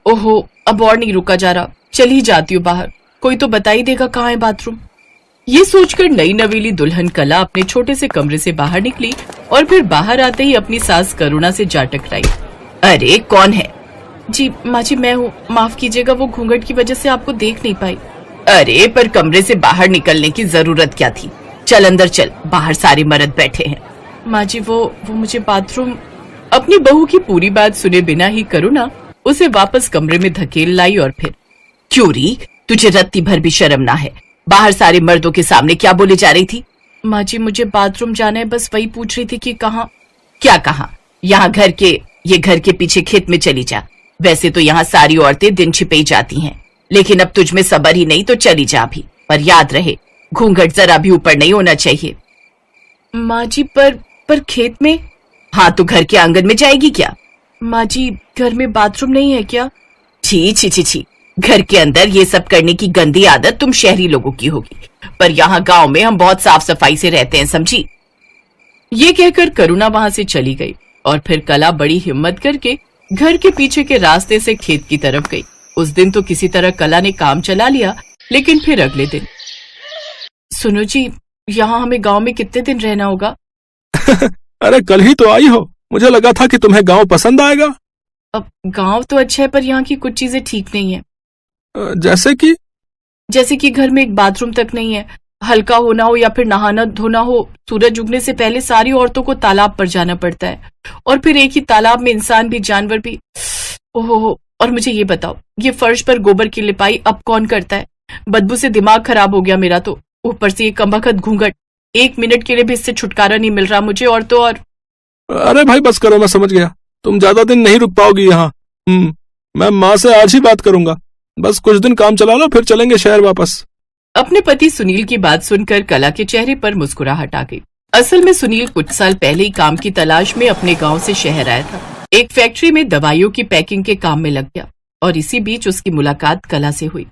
ओहो, अब और नहीं रुका जा रहा, चल ही जाती हूँ बाहर, कोई तो बता ही देगा कहाँ है बाथरूम। ये सोचकर नई नवेली दुल्हन कला अपने छोटे से कमरे से बाहर निकली और फिर बाहर आते ही अपनी सास करुणा से जा टकराई। अरे कौन है? जी माँ जी, मैं हूँ, माफ कीजिएगा, वो घूंघट की वजह से आपको देख नहीं पाई। अरे पर कमरे से बाहर निकलने की जरूरत क्या थी? चल अंदर चल, बाहर सारे मर्द बैठे हैं। माँ जी वो मुझे बाथरूम। अपनी बहू की पूरी बात सुने बिना ही करुणा उसे वापस कमरे में धकेल लाई और फिर, क्यों री, तुझे रत्ती भर भी शर्म ना है? बाहर सारे मर्दों के सामने क्या बोले जा रही थी? माँ जी मुझे बाथरूम जाना है, बस वही पूछ रही थी कि कहाँ। क्या कहाँ? यहाँ घर के पीछे खेत में चली जा। वैसे तो यहाँ सारी औरतें दिन छिपे ही जाती हैं, लेकिन अब तुझ में सब्र ही नहीं तो चली जा भी, पर याद रहे घूंघट जरा भी ऊपर नहीं होना चाहिए। माँ जी पर खेत में? हाँ तो घर के आंगन में जाएगी क्या? माँ जी घर में बाथरूम नहीं है क्या? छी छी छी छी, घर के अंदर ये सब करने की गंदी आदत तुम शहरी लोगों की होगी, पर यहाँ गांव में हम बहुत साफ सफाई से रहते हैं, समझी? ये कहकर करुणा वहां से चली गई और फिर कला बड़ी हिम्मत करके घर के पीछे के रास्ते से खेत की तरफ गई। उस दिन तो किसी तरह कला ने काम चला लिया, लेकिन फिर अगले दिन, सुनो जी, यहाँ हमें गांव में कितने दिन रहना होगा? अरे कल ही तो आई हो, मुझे लगा था कि तुम्हें गांव पसंद आएगा। अब गांव तो अच्छा है, पर यहाँ की कुछ चीजें ठीक नहीं है। जैसे कि घर में एक बाथरूम तक नहीं है, हल्का होना हो या फिर नहाना धोना हो, सूरज उगने से पहले सारी औरतों को तालाब पर जाना पड़ता है, और फिर एक ही तालाब में इंसान भी जानवर भी। ओहो, और मुझे ये बताओ, ये फर्श पर गोबर की लिपाई अब कौन करता है? बदबू से दिमाग खराब हो गया मेरा तो, ऊपर से ये कमबख्त घूंघट, 1 मिनट के लिए भी इससे छुटकारा नहीं मिल रहा मुझे। और तो और अरे भाई बस करो, मैं समझ गया, तुम ज्यादा दिन नहीं रुक पाओगी यहाँ। मैं माँ से आज ही बात करूंगा, बस कुछ दिन काम चला लो, फिर चलेंगे शहर वापस। अपने पति सुनील की बात सुनकर कला के चेहरे पर मुस्कुराहट आ गई। असल में सुनील कुछ साल पहले ही काम की तलाश में अपने गांव से शहर आया था। एक फैक्ट्री में दवाइयों की पैकिंग के काम में लग गया और इसी बीच उसकी मुलाकात कला से हुई।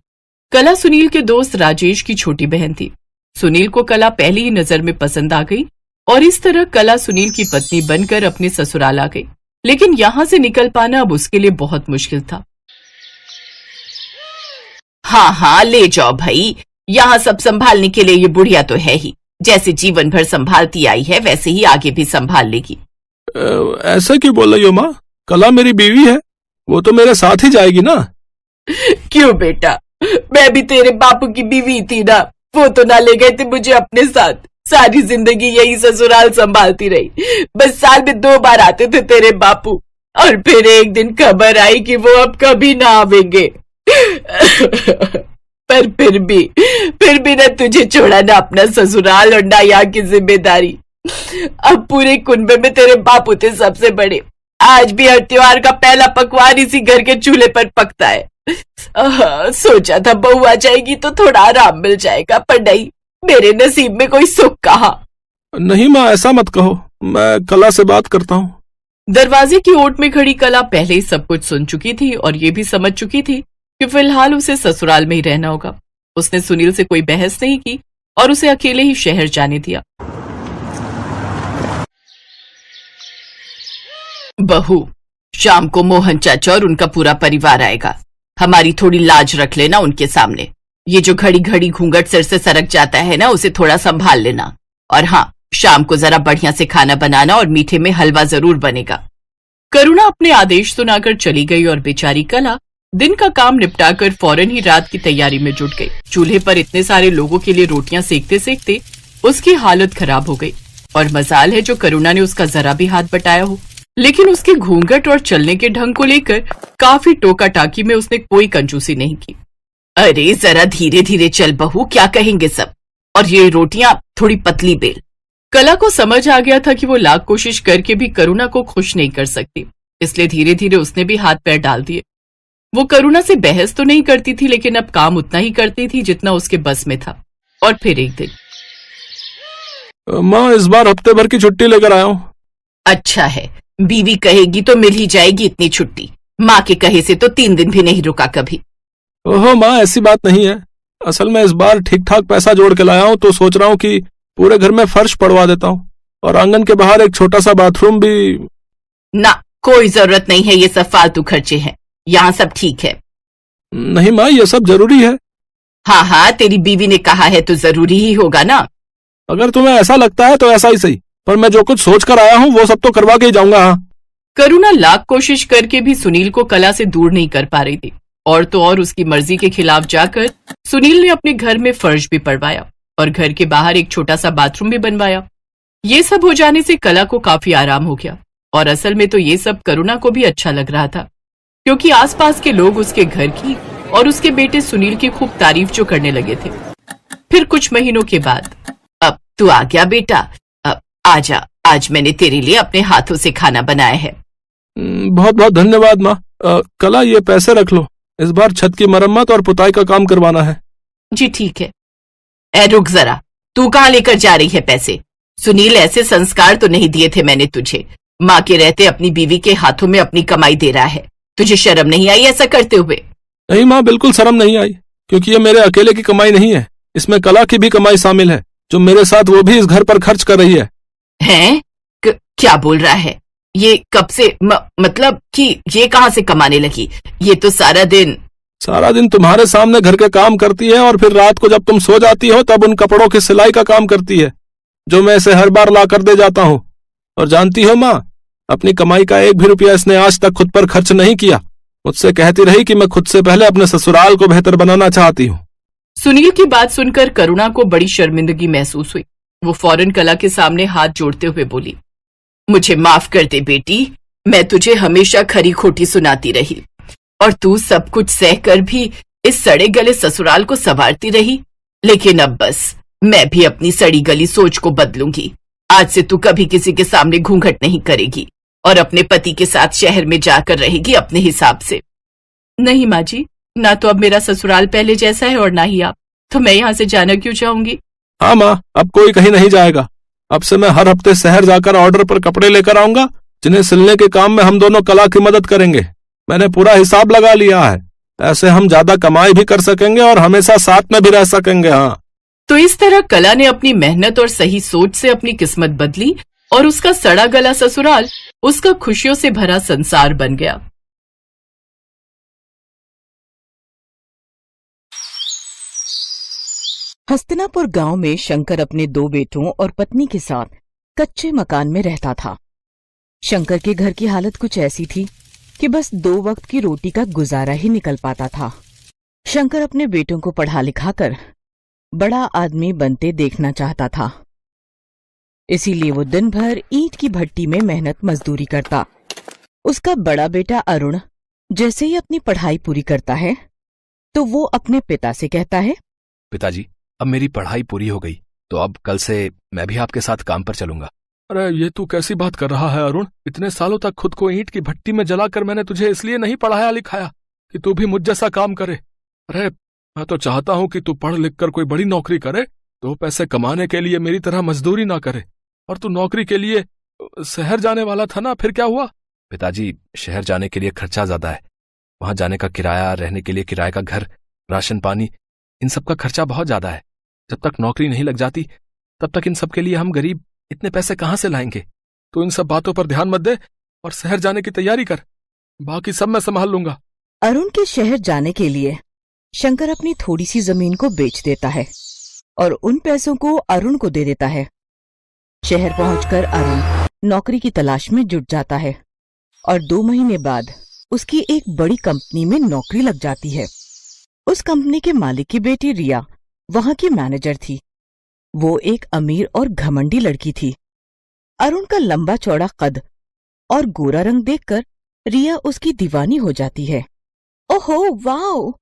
कला सुनील के दोस्त राजेश की छोटी बहन थी। सुनील को कला पहली ही नजर में पसंद आ गई और इस तरह कला सुनील की पत्नी बनकर अपने ससुराल आ गई, लेकिन यहाँ से निकल पाना अब उसके लिए बहुत मुश्किल था। हाँ हाँ ले जाओ भाई, यहाँ सब संभालने के लिए ये बुढ़िया तो है ही, जैसे जीवन भर संभालती आई है वैसे ही आगे भी संभाल लेगी। ऐसा क्यों बोल रही हो माँ? कला मेरी बीवी है, वो तो मेरे साथ ही जाएगी ना। क्यों बेटा, मैं भी तेरे बापू की बीवी थी ना, वो तो ना ले गए थे मुझे अपने साथ, सारी जिंदगी यही ससुराल संभालती रही, बस साल में 2 बार आते थे तेरे बापू, और फिर एक दिन खबर आई कि वो अब कभी ना आवेंगे। पर फिर भी ना तुझे छोड़ा ना अपना ससुराल और ना यहाँ की जिम्मेदारी। अब पूरे कुनबे में तेरे बापू थे सबसे बड़े, आज भी हर त्योहार का पहला पकवान इसी घर के चूल्हे पर पकता है। सोचा था बहू आ जाएगी तो थोड़ा आराम मिल जाएगा, पर नहीं, मेरे नसीब में कोई सुख कहा। नहीं माँ, ऐसा मत कहो, मैं कला से बात करता हूँ। दरवाजे की ओट में खड़ी कला पहले ही सब कुछ सुन चुकी थी और ये भी समझ चुकी थी कि फिलहाल उसे ससुराल में ही रहना होगा। उसने सुनील से कोई बहस नहीं की और उसे अकेले ही शहर जाने दिया। बहू, शाम को मोहन चाचा और उनका पूरा परिवार आएगा, हमारी थोड़ी लाज रख लेना उनके सामने। ये जो घड़ी घड़ी घूंघट सिर से सरक जाता है ना, उसे थोड़ा संभाल लेना। और हाँ, शाम को जरा बढ़िया से खाना बनाना और मीठे में हलवा जरूर बनेगा। करुणा अपने आदेश सुनाकर चली गई और बेचारी कला दिन का काम निपटाकर फौरन ही रात की तैयारी में जुट गई। चूल्हे पर इतने सारे लोगों के लिए रोटियां सेकते सेकते उसकी हालत खराब हो गई और मजाल है जो करुणा ने उसका जरा भी हाथ बटाया हो, लेकिन उसके घूंघट और चलने के ढंग को लेकर काफी टोका टाकी में उसने कोई कंजूसी नहीं की। अरे जरा धीरे धीरे चल बहू, क्या कहेंगे सब, और ये रोटियां थोड़ी पतली बेल। कला को समझ आ गया था कि वो लाख कोशिश करके भी करुणा को खुश नहीं कर सकती, इसलिए धीरे धीरे उसने भी हाथ पैर डाल दिए। वो करुणा से बहस तो नहीं करती थी, लेकिन अब काम उतना ही करती थी जितना उसके बस में था। और फिर एक दिन, माँ इस बार हफ्ते भर की छुट्टी लेकर आया हूँ। अच्छा है, बीवी कहेगी तो मिल ही जाएगी इतनी छुट्टी, माँ के कहे से तो 3 दिन भी नहीं रुका कभी। ओहो माँ, ऐसी बात नहीं है, असल में इस बार ठीक ठाक पैसा जोड़ के लाया हूँ, तो सोच रहा हूँ कि पूरे घर में फर्श पड़वा देता हूँ और आंगन के बाहर एक छोटा सा बाथरूम भी। ना, कोई जरूरत नहीं है, ये सब फालतू खर्चे हैं। यहाँ सब ठीक है? नहीं माँ, ये सब जरूरी है। हाँ हाँ, तेरी बीवी ने कहा है तो जरूरी ही होगा ना। अगर तुम्हें ऐसा लगता है तो ऐसा ही सही, पर मैं जो कुछ सोच कर आया हूँ वो सब तो करवा के ही जाऊंगा। हाँ। करुणा लाख कोशिश करके भी सुनील को कला से दूर नहीं कर पा रही थी, और तो और उसकी मर्जी के खिलाफ जाकर सुनील ने अपने घर में फर्श भी पड़वाया और घर के बाहर एक छोटा सा बाथरूम भी बनवाया। ये सब हो जाने से कला को काफी आराम हो गया, और असल में तो ये सब करुणा को भी अच्छा लग रहा था, क्योंकि आसपास के लोग उसके घर की और उसके बेटे सुनील की खूब तारीफ जो करने लगे थे। फिर कुछ महीनों के बाद, अब तू आ गया बेटा, अब आजा, आज मैंने तेरे लिए अपने हाथों से खाना बनाया है। बहुत बहुत धन्यवाद माँ। कला, ये पैसे रख लो, इस बार छत की मरम्मत और पुताई का काम करवाना है। जी ठीक है। ए रुक जरा, तू कहाँ लेकर जा रही है पैसे? सुनील, ऐसे संस्कार तो नहीं दिए थे मैंने तुझे। माँ के रहते अपनी बीवी के हाथों में अपनी कमाई दे रहा है, तुझे शर्म नहीं आई ऐसा करते हुए? नहीं माँ, बिल्कुल शर्म नहीं आई, क्योंकि ये मेरे अकेले की कमाई नहीं है, इसमें कला की भी कमाई शामिल है, जो मेरे साथ वो भी इस घर पर खर्च कर रही है। हैं? क्या बोल रहा है? ये कब से मतलब कि ये कहाँ से कमाने लगी? ये तो सारा दिन तुम्हारे सामने घर के काम करती है, और फिर रात को जब तुम सो जाती हो तब उन कपड़ों की सिलाई का काम करती है, जो मैं इसे हर बार ला कर दे जाता हूँ। और जानती हो माँ, अपनी कमाई का एक भी रुपया इसने आज तक खुद पर खर्च नहीं किया। मुझसे कहती रही कि मैं खुद से पहले अपने ससुराल को बेहतर बनाना चाहती हूँ। सुनील की बात सुनकर करुणा को बड़ी शर्मिंदगी महसूस हुई। वो फौरन कला के सामने हाथ जोड़ते हुए बोली, मुझे माफ कर दे बेटी, मैं तुझे हमेशा खरी खोटी सुनाती रही, और तू सब कुछ सहकर भी इस सड़े गले ससुराल को संवारती रही। लेकिन अब बस मैं भी अपनी सड़ी गली सोच को बदलूंगी। आज से तू कभी किसी के सामने घूंघट नहीं करेगी और अपने पति के साथ शहर में जाकर रहेगी अपने हिसाब से। नहीं माँ जी, ना तो अब मेरा ससुराल पहले जैसा है और ना ही आप, तो मैं यहाँ से जाना क्यों चाहूंगी? हाँ माँ, अब कोई कहीं नहीं जाएगा। अब से मैं हर हफ्ते शहर जाकर ऑर्डर पर कपड़े लेकर आऊंगा, जिन्हें सिलने के काम में हम दोनों कला की मदद करेंगे। मैंने पूरा हिसाब लगा लिया है, ऐसे हम ज्यादा कमाई भी कर सकेंगे और हमेशा साथ में भी रह सकेंगे। हाँ। तो इस तरह कला ने अपनी मेहनत और सही सोच से अपनी किस्मत बदली, और उसका सड़ा गला ससुराल उसका खुशियों से भरा संसार बन गया। हस्तिनापुर गांव में शंकर अपने 2 बेटों और पत्नी के साथ कच्चे मकान में रहता था। शंकर के घर की हालत कुछ ऐसी थी कि बस 2 वक्त की रोटी का गुजारा ही निकल पाता था। शंकर अपने बेटों को पढ़ा लिखाकर बड़ा आदमी बनते देखना चाहता था, इसीलिए वो दिन भर ईंट की भट्टी में मेहनत मजदूरी करता। उसका बड़ा बेटा अरुण जैसे ही अपनी पढ़ाई पूरी करता है तो वो अपने पिता से कहता है, पिताजी, अब मेरी पढ़ाई पूरी हो गई, तो अब कल से मैं भी आपके साथ काम पर चलूंगा। अरे ये तू कैसी बात कर रहा है अरुण? इतने सालों तक खुद को ईंट की भट्टी में जलाकर मैंने तुझे इसलिए नहीं पढ़ाया लिखाया कि तू भी मुझ जैसा काम करे। अरे मैं तो चाहता हूँ कि तू पढ़ लिख कर कोई बड़ी नौकरी करे, 2 पैसे कमाने के लिए मेरी तरह मजदूरी ना करे। और तू नौकरी के लिए शहर जाने वाला था ना, फिर क्या हुआ? पिताजी, शहर जाने के लिए खर्चा ज्यादा है, वहां जाने का किराया, रहने के लिए किराए का घर, राशन पानी, इन सब का खर्चा बहुत ज्यादा है। जब तक नौकरी नहीं लग जाती तब तक इन सब के लिए हम गरीब इतने पैसे कहाँ से लाएंगे? तो इन सब बातों पर ध्यान मत दे और शहर जाने की तैयारी कर, बाकी सब मैं संभाल लूंगा। अरुण के शहर जाने के लिए शंकर अपनी थोड़ी सी जमीन को बेच देता है और उन पैसों को अरुण को दे देता है। शहर पहुंचकर अरुण नौकरी की तलाश में जुट जाता है और 2 महीने बाद उसकी एक बड़ी कंपनी में नौकरी लग जाती है। उस कंपनी के मालिक की बेटी रिया वहां की मैनेजर थी। वो एक अमीर और घमंडी लड़की थी। अरुण का लंबा चौड़ा कद और गोरा रंग देखकर रिया उसकी दीवानी हो जाती है। ओहो वाओ,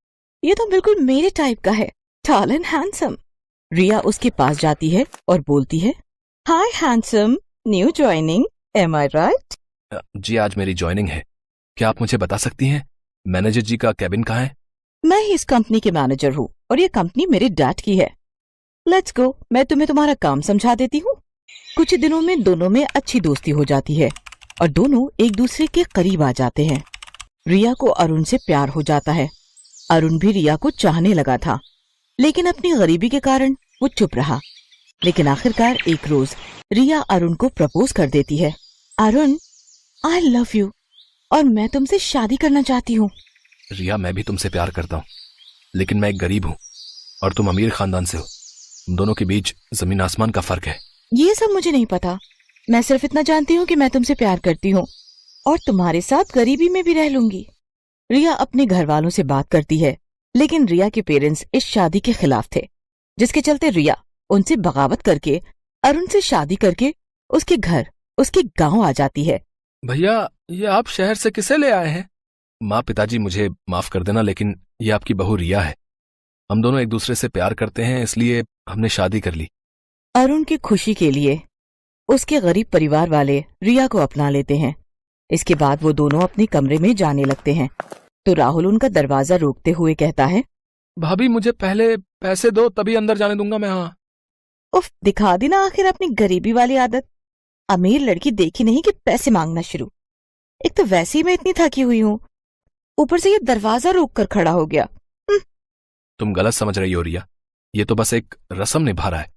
ये तो बिल्कुल मेरे टाइप का है, टॉल एंड हैंडसम। रिया उसके पास जाती है और बोलती है, हाय हैंडसम, न्यू ज्वाइनिंग, एम आई राइट? जी, आज मेरी ज्वाइनिंग है। क्या आप मुझे बता सकती हैं मैनेजर जी का कैबिन कहाँ है? मैं ही इस कंपनी के मैनेजर हूँ और ये कंपनी मेरे डैड की है। लेट्स गो, मैं तुम्हें तुम्हारा काम समझा देती हूँ। कुछ दिनों में दोनों में अच्छी दोस्ती हो जाती है और दोनों एक दूसरे के करीब आ जाते हैं। रिया को अरुण से प्यार हो जाता है। अरुण भी रिया को चाहने लगा था, लेकिन अपनी गरीबी के कारण वो चुप रहा। लेकिन आखिरकार एक रोज रिया अरुण को प्रपोज कर देती है। अरुण, आई लव यू और मैं तुमसे शादी करना चाहती हूँ। रिया, मैं भी तुमसे प्यार करता हूँ, लेकिन मैं एक गरीब हूँ और तुम अमीर खानदान से हो। तुम दोनों के बीच जमीन आसमान का फर्क है। ये सब मुझे नहीं पता। मैं सिर्फ इतना जानती हूँ कि मैं तुमसे प्यार करती हूँ और तुम्हारे साथ गरीबी में भी रह लूंगी। रिया अपने घर वालों से बात करती है, लेकिन रिया के पेरेंट्स इस शादी के खिलाफ थे, जिसके चलते रिया उनसे बगावत करके अरुण से शादी करके उसके घर, उसके गांव आ जाती है। भैया, ये आप शहर से किसे ले आए हैं? माँ, पिताजी, मुझे माफ कर देना, लेकिन ये आपकी बहू रिया है। हम दोनों एक दूसरे से प्यार करते हैं, इसलिए हमने शादी कर ली। अरुण की खुशी के लिए उसके गरीब परिवार वाले रिया को अपना लेते हैं। इसके बाद वो दोनों अपने कमरे में जाने लगते हैं तो राहुल उनका दरवाजा रोकते हुए कहता है, भाभी, मुझे पहले पैसे दो, तभी अंदर जाने दूंगा मैं। हाँ, उफ, दिखा दी ना आखिर अपनी गरीबी वाली आदत। अमीर लड़की देखी नहीं कि पैसे मांगना शुरू। एक तो वैसे ही मैं इतनी थकी हुई हूँ, ऊपर से ये दरवाजा रोक कर खड़ा हो गया। तुम गलत समझ रही हो रिया, ये तो बस एक रस्म निभा रहा है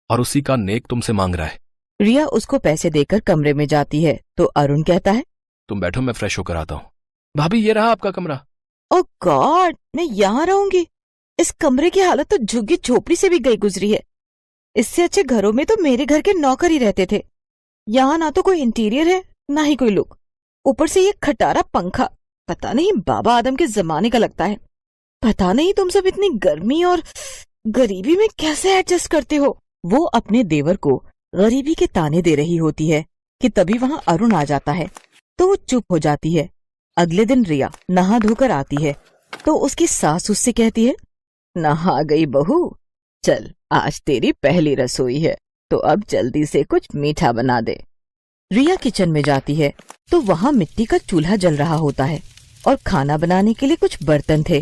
और उसी का नेक तुमसे मांग रहा है। रिया उसको पैसे देकर कमरे में जाती है तो अरुण कहता है, तुम बैठो, मैं फ्रेश होकर आता हूँ। भाभी, ये रहा आपका कमरा। ओह गॉड, मैं यहाँ रहूंगी? इस कमरे की हालत तो झुग्गी झोपड़ी से भी गई गुजरी है। इससे अच्छे घरों में तो मेरे घर के नौकर ही रहते थे। यहाँ ना तो कोई इंटीरियर है, ना ही कोई लुक। ऊपर से ये खटारा पंखा पता नहीं बाबा आदम के जमाने का लगता है। पता नहीं तुम सब इतनी गर्मी और गरीबी में कैसे एडजस्ट करते हो। वो अपने देवर को गरीबी के ताने दे रही होती है कि तभी वहां अरुण आ जाता है तो वो चुप हो जाती है। अगले दिन रिया नहा धोकर आती है तो उसकी सास उससे कहती है, नहा गई बहू, चल आज तेरी पहली रसोई है तो अब जल्दी से कुछ मीठा बना दे। रिया किचन में जाती है तो वहाँ मिट्टी का चूल्हा जल रहा होता है और खाना बनाने के लिए कुछ बर्तन थे।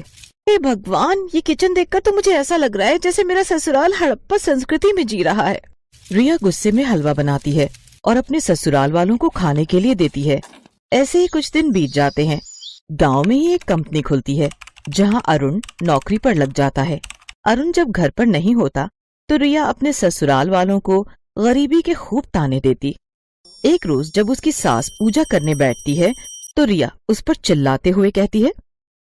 हे भगवान, ये किचन देखकर तो मुझे ऐसा लग रहा है जैसे मेरा ससुराल हड़प्पा संस्कृति में जी रहा है। रिया गुस्से में हलवा बनाती है और अपने ससुराल वालों को खाने के लिए देती है। ऐसे ही कुछ दिन बीत जाते हैं। गांव में ही एक कंपनी खुलती है जहां अरुण नौकरी पर लग जाता है। अरुण जब घर पर नहीं होता तो रिया अपने ससुराल वालों को गरीबी के खूब ताने देती। एक रोज जब उसकी सास पूजा करने बैठती है तो रिया उस पर चिल्लाते हुए कहती है,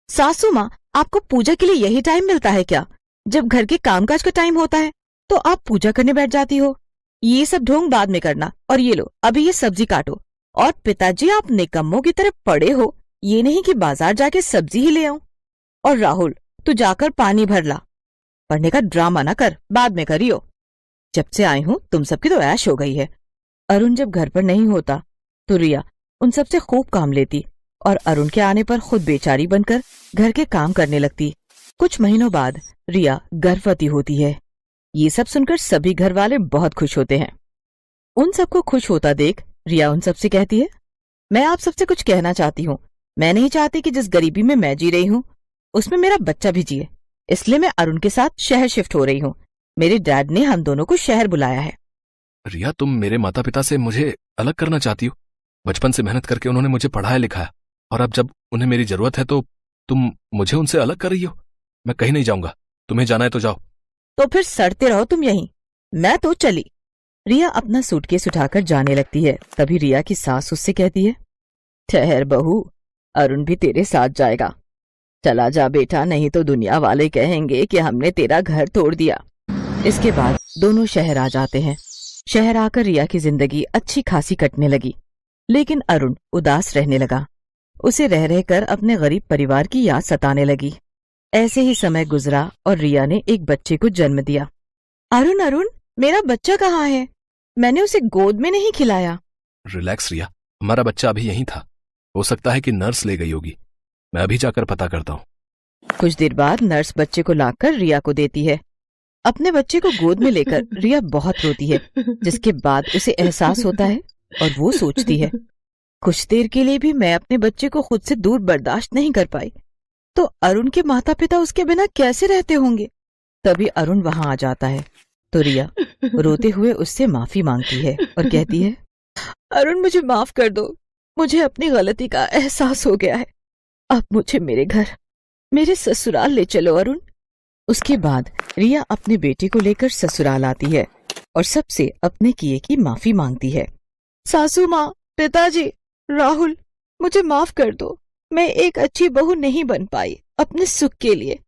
सासू माँ, आपको पूजा के लिए यही टाइम मिलता है क्या? जब घर के कामकाज का टाइम होता है तो आप पूजा करने बैठ जाती हो। ये सब ढोंग बाद में करना, और ये लो अभी ये सब्जी काटो। और पिताजी, आप निकम्मों की तरह पड़े हो, ये नहीं कि बाजार जाके सब्जी ही ले आऊं। और राहुल, तू जाकर पानी भर ला। पढ़ने का ड्रामा ना कर, बाद में करियो। जब से आई हूँ तुम सबकी तो ऐश हो गई है। अरुण जब घर पर नहीं होता तो रिया उन सबसे खूब काम लेती और अरुण के आने पर खुद बेचारी बनकर घर के काम करने लगती। कुछ महीनों बाद रिया गर्भवती होती है। ये सब सुनकर सभी घर वाले बहुत खुश होते हैं। उन सबको खुश होता देख रिया उन सबसे कहती है, मैं आप सबसे कुछ कहना चाहती हूँ। मैं नहीं चाहती कि जिस गरीबी में मैं जी रही हूँ उसमें मेरा बच्चा भी जिए, इसलिए मैं अरुण के साथ शहर शिफ्ट हो रही हूँ। मेरे डैड ने हम दोनों को शहर बुलाया है। रिया, तुम मेरे माता पिता से मुझे अलग करना चाहती हो? बचपन से मेहनत करके उन्होंने मुझे पढ़ाया लिखाया, और अब जब उन्हें मेरी जरूरत है तो तुम मुझे उनसे अलग कर रही हो। मैं कहीं नहीं जाऊंगा, तुम्हें जाना है तो जाओ। तो फिर सड़ते रहो तुम यहीं, मैं तो चली। रिया अपना सूटकेस उठाकर जाने लगती है। तभी रिया की सास उससे कहती है, ठहर बहू, अरुण भी तेरे साथ जाएगा। चला जा बेटा, नहीं तो दुनिया वाले कहेंगे कि हमने तेरा घर तोड़ दिया। इसके बाद दोनों शहर आ जाते हैं। शहर आकर रिया की जिंदगी अच्छी खासी कटने लगी, लेकिन अरुण उदास रहने लगा। उसे रह रहकर अपने गरीब परिवार की याद सताने लगी। ऐसे ही समय गुजरा और रिया ने एक बच्चे को जन्म दिया। अरुण, अरुण, मेरा बच्चा कहाँ है? मैंने उसे गोद में नहीं खिलाया। रिलैक्स रिया, हमारा बच्चा अभी यहीं था। हो सकता है कि नर्स ले गई होगी। मैं अभी जाकर पता करता हूँ। कुछ देर बाद नर्स बच्चे को लाकर रिया को देती है। अपने बच्चे को गोद में लेकर रिया बहुत रोती है, जिसके बाद उसे एहसास होता है और वो सोचती है, कुछ देर के लिए भी मैं अपने बच्चे को खुद से दूर बर्दाश्त नहीं कर पाई तो अरुण के माता पिता उसके बिना कैसे रहते होंगे। तभी अरुण वहां आ जाता है तो रिया रोते हुए उससे माफी मांगती है और कहती है, अरुण, मुझे माफ कर दो। मुझे अपनी गलती का एहसास हो गया है। अब मुझे मेरे घर, मेरे ससुराल ले चलो अरुण। उसके बाद रिया अपने बेटे को लेकर ससुराल आती है और सबसे अपने किए की माफी मांगती है। सासू माँ, पिताजी, राहुल, मुझे माफ कर दो। मैं एक अच्छी बहू नहीं बन पाई अपने सुख के लिए।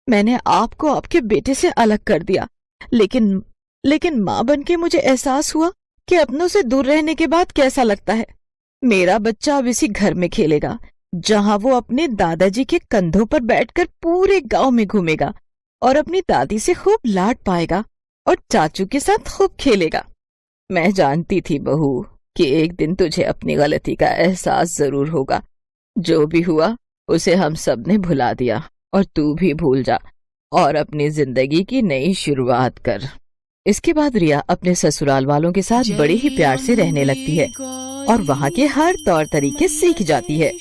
मैंने आपको आपके बेटे से अलग कर दिया, लेकिन माँ बनके मुझे एहसास हुआ कि अपनों से दूर रहने के बाद कैसा लगता है। मेरा बच्चा अब इसी घर में खेलेगा जहाँ वो अपने दादाजी के कंधों पर बैठकर पूरे गांव में घूमेगा और अपनी दादी से खूब लाड पाएगा और चाचू के साथ खूब खेलेगा। मैं जानती थी बहू कि एक दिन तुझे अपनी गलती का एहसास जरूर होगा। जो भी हुआ उसे हम सब ने भुला दिया और तू भी भूल जा और अपनी जिंदगी की नई शुरुआत कर। इसके बाद रिया अपने ससुराल वालों के साथ बड़े ही प्यार से रहने लगती है और वहाँ के हर तौर तरीके सीख जाती है।